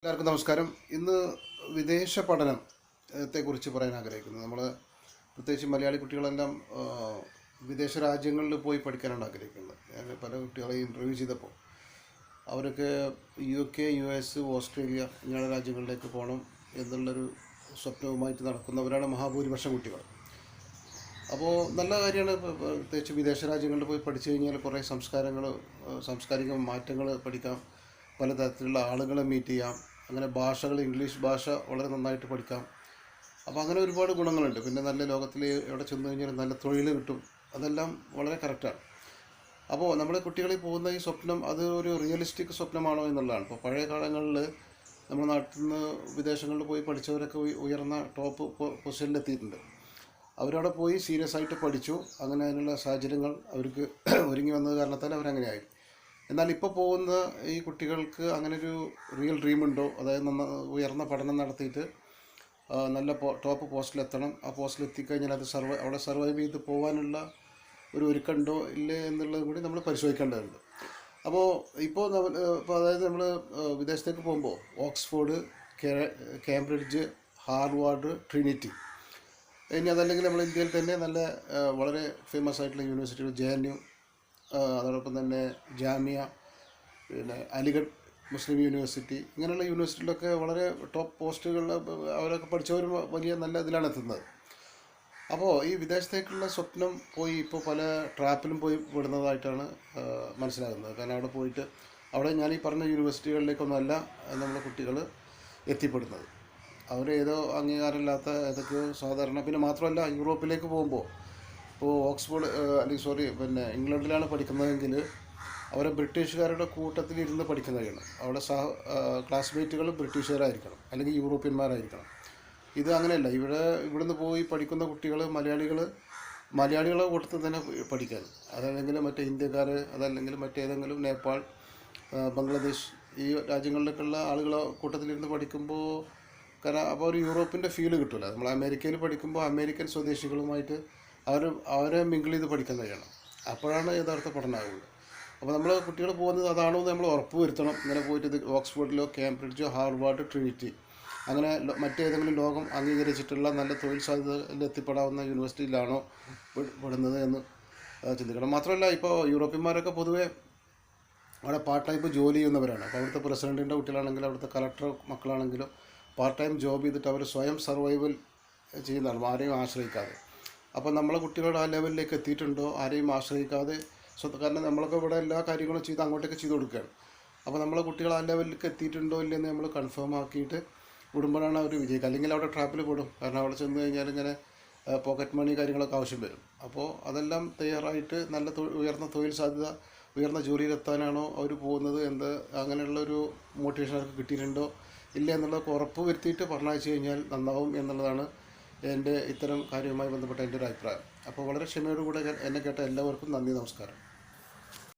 എല്ലാവർക്കും നമസ്കാരം. ഇന്ന് വിദേശ പഠനത്തെക്കുറിച്ച് പറയാൻ ആഗ്രഹിക്കുന്നത് പ്രത്യേകിച്ച് മലയാളി കുട്ടികളെല്ലാം വിദേശ രാജ്യങ്ങളിൽ പോയി പഠിക്കാനാണ് ആഗ്രഹിക്കുന്നത്. ഞാൻ പല കുട്ടികളെയും ഇൻ്റർവ്യൂ ചെയ്തപ്പോൾ അവരൊക്കെ UK, US, ഓസ്ട്രേലിയ ഇങ്ങനെയുള്ള രാജ്യങ്ങളിലേക്ക് പോകണം എന്നുള്ളൊരു സ്വപ്നവുമായിട്ട് നടക്കുന്നവരാണ് മഹാഭൂരിപക്ഷം കുട്ടികൾ. അപ്പോൾ നല്ല കാര്യമാണ്. പ്രത്യേകിച്ച് വിദേശ രാജ്യങ്ങളിൽ പോയി പഠിച്ചു കഴിഞ്ഞാൽ കുറേ സാംസ്കാരിക മാറ്റങ്ങൾ പഠിക്കാം, പലതരത്തിലുള്ള ആളുകളെ മീറ്റ് ചെയ്യാം, അങ്ങനെ ഇംഗ്ലീഷ് ഭാഷ വളരെ നന്നായിട്ട് പഠിക്കാം. അപ്പോൾ അങ്ങനെ ഒരുപാട് ഗുണങ്ങളുണ്ട്. പിന്നെ നല്ല ലോകത്തിൽ എവിടെ ചെന്ന് കഴിഞ്ഞാൽ നല്ല തൊഴിൽ കിട്ടും. അതെല്ലാം വളരെ കറക്റ്റാണ്. അപ്പോൾ നമ്മുടെ കുട്ടികളിൽ പോകുന്ന ഈ സ്വപ്നം അത് ഒരു റിയലിസ്റ്റിക് സ്വപ്നമാണോ എന്നുള്ളതാണ്. ഇപ്പോൾ പഴയ കാലങ്ങളിൽ നമ്മുടെ നാട്ടിൽ നിന്ന് വിദേശങ്ങളിൽ പോയി പഠിച്ചവരൊക്കെ ഉയർന്ന ടോപ്പ് പൊസിഷനിലെത്തിയിട്ടുണ്ട്. അവരവിടെ പോയി സീരിയസ് ആയിട്ട് പഠിച്ചു. അങ്ങനെ അതിനുള്ള സാഹചര്യങ്ങൾ അവർക്ക് ഒരുങ്ങി വന്നത് കാരണത്താൽ അവരങ്ങനെയായി. എന്നാൽ ഇപ്പോൾ പോകുന്ന ഈ കുട്ടികൾക്ക് അങ്ങനൊരു റിയൽ ഡ്രീമുണ്ടോ? അതായത് ഉയർന്ന പഠനം നടത്തിയിട്ട് നല്ല ടോപ്പ് പോസ്റ്റിലെത്തണം, ആ പോസ്റ്റിലെത്തിക്കഴിഞ്ഞാൽ അവിടെ സർവൈവ് ചെയ്ത് പോകാനുള്ള ഒരു ഒരുക്കമുണ്ടോ ഇല്ലേ എന്നുള്ളത് കൂടി നമ്മൾ പരിശോധിക്കേണ്ടതുണ്ട്. ഇപ്പോൾ അതായത് നമ്മൾ വിദേശത്തേക്ക് പോകുമ്പോൾ ഓക്സ്ഫോർഡ്, കേംബ്രിഡ്ജ്, ഹാർവാർഡ്, ട്രിനിറ്റി, ഇനി അതല്ലെങ്കിൽ നമ്മൾ ഇന്ത്യയിൽ തന്നെ വളരെ ഫേമസ് ആയിട്ടുള്ള യൂണിവേഴ്സിറ്റികൾ JNU, അതോടൊപ്പം തന്നെ ജാമിയ, പിന്നെ അലിഗഡ് മുസ്ലിം യൂണിവേഴ്സിറ്റി, ഇങ്ങനെയുള്ള യൂണിവേഴ്സിറ്റിയിലൊക്കെ വളരെ ടോപ്പ് പോസ്റ്റുകളിൽ അവരൊക്കെ പഠിച്ചവർ വലിയ നല്ല ഇതിലാണ് എത്തുന്നത്. അപ്പോൾ ഈ വിദേശത്തേക്കുള്ള സ്വപ്നം ഇപ്പോൾ പല ട്രാപ്പിലും പോയി വിടുന്നതായിട്ടാണ് മനസ്സിലാകുന്നത്. കാരണം അവിടെ ഞാൻ ഈ പറഞ്ഞ യൂണിവേഴ്സിറ്റികളിലേക്കൊന്നുമല്ല നമ്മുടെ കുട്ടികൾ എത്തിപ്പെടുന്നത്. ഏതോ അംഗീകാരമില്ലാത്ത ഏതൊക്കെയോ സാധാരണ. പിന്നെ മാത്രമല്ല, യൂറോപ്പിലേക്ക് പോകുമ്പോൾ ഓക്സ്ഫോർഡ് പിന്നെ ഇംഗ്ലണ്ടിലാണ് പഠിക്കുന്നതെങ്കിൽ അവരെ ബ്രിട്ടീഷുകാരുടെ കൂട്ടത്തിലിരുന്ന് പഠിക്കുന്നതാണ്. അവിടെ ക്ലാസ്മേറ്റുകൾ ബ്രിട്ടീഷുകാരായിരിക്കണം, അല്ലെങ്കിൽ യൂറോപ്യന്മാരായിരിക്കണം. ഇത് അങ്ങനെയല്ല. ഇവിടുന്ന് പോയി പഠിക്കുന്ന കുട്ടികൾ മലയാളികളെ കൂട്ടത്തിൽ തന്നെ പഠിക്കാൻ, അതല്ലെങ്കിൽ മറ്റേ ഇന്ത്യക്കാർ, അതല്ലെങ്കിൽ മറ്റേതെങ്കിലും നേപ്പാൾ, ബംഗ്ലാദേശ്, ഈ രാജ്യങ്ങളിലേക്കുള്ള ആളുകളെ കൂട്ടത്തിലിരുന്ന് പഠിക്കുമ്പോൾ അപ്പോൾ ഒരു യൂറോപ്പിൻ്റെ ഫീല് കിട്ടില്ല. നമ്മൾ അമേരിക്കയിൽ പഠിക്കുമ്പോൾ അമേരിക്കൻ സ്വദേശികളുമായിട്ട് അവരെ മിങ്കിൾ ചെയ്ത് പഠിക്കാൻ കഴിയണം. അപ്പോഴാണ് യഥാർത്ഥ പഠനമാകുന്നത്. അപ്പോൾ നമ്മൾ കുട്ടികൾ പോകുന്നത് അതാണോ എന്ന് നമ്മൾ ഉറപ്പ് വരുത്തണം. ഇങ്ങനെ പോയിട്ട് ഓക്സ്ഫോർഡിലോ കേംബ്രിഡ്ജോ ഹാർവാർഡ്, ട്രിനിറ്റി, അങ്ങനെ മറ്റേതെങ്കിലും ലോകം അംഗീകരിച്ചിട്ടുള്ള നല്ല തൊഴിൽ സാധ്യതയിൽ എത്തിപ്പെടാവുന്ന യൂണിവേഴ്സിറ്റിയിലാണോ പെടുന്നത് എന്ന് ചിന്തിക്കണം. മാത്രമല്ല, ഇപ്പോൾ യൂറോപ്യന്മാരൊക്കെ പൊതുവേ അവിടെ പാർട്ട് ടൈം ജോലി ചെയ്യുന്നവരാണ്. അപ്പോൾ അവിടുത്തെ പ്രസിഡൻറ്റിൻ്റെ കുട്ടികളാണെങ്കിലും അവിടുത്തെ കളക്ടർ മക്കളാണെങ്കിലും പാർട്ട് ടൈം ജോബ് ചെയ്തിട്ട് അവർ സ്വയം സർവൈവൽ ചെയ്യുന്നതാണ്, ആരെയും ആശ്രയിക്കാതെ. അപ്പോൾ നമ്മളെ കുട്ടികളുടെ ആ ലെവലിലേക്ക് എത്തിയിട്ടുണ്ടോ? ആരെയും ആശ്രയിക്കാതെ കാരണം നമ്മളൊക്കെ ഇവിടെ എല്ലാ കാര്യങ്ങളും ചെയ്ത് അങ്ങോട്ടേക്ക് ചെയ്ത് കൊടുക്കുകയാണ്. അപ്പോൾ നമ്മളെ കുട്ടികൾ ആ ലെവലിലേക്ക് എത്തിയിട്ടുണ്ടോ ഇല്ലെന്ന് നമ്മൾ കൺഫേം ആക്കിയിട്ട് വിടുമ്പോഴാണ് അവർ വിജയിക്കുക. അല്ലെങ്കിൽ അവിടെ ട്രാപ്പിൽ പെടും. കാരണം അവിടെ ചെന്ന് കഴിഞ്ഞാൽ ഇങ്ങനെ പോക്കറ്റ് മണി കാര്യങ്ങളൊക്കെ ആവശ്യം വരും. അപ്പോൾ അതെല്ലാം തയ്യാറായിട്ട് നല്ല ഉയർന്ന തൊഴിൽ സാധ്യത, ഉയർന്ന ജോലിയിലെത്താനാണോ അവർ പോകുന്നത്, അങ്ങനെയുള്ളൊരു മോട്ടിവേഷൻ അവർക്ക് കിട്ടിയിട്ടുണ്ടോ ഇല്ല എന്നുള്ളതൊക്കെ ഉറപ്പ് വരുത്തിയിട്ട് പറഞ്ഞയച്ചു കഴിഞ്ഞാൽ നന്നാവും എന്നുള്ളതാണ് എൻ്റെ ഇത്തരം കാര്യവുമായി ബന്ധപ്പെട്ട എൻ്റെ ഒരു അഭിപ്രായം. അപ്പോൾ വളരെ ക്ഷമയോടുകൂടെ എന്നെ കേട്ട എല്ലാവർക്കും നന്ദി, നമസ്കാരം.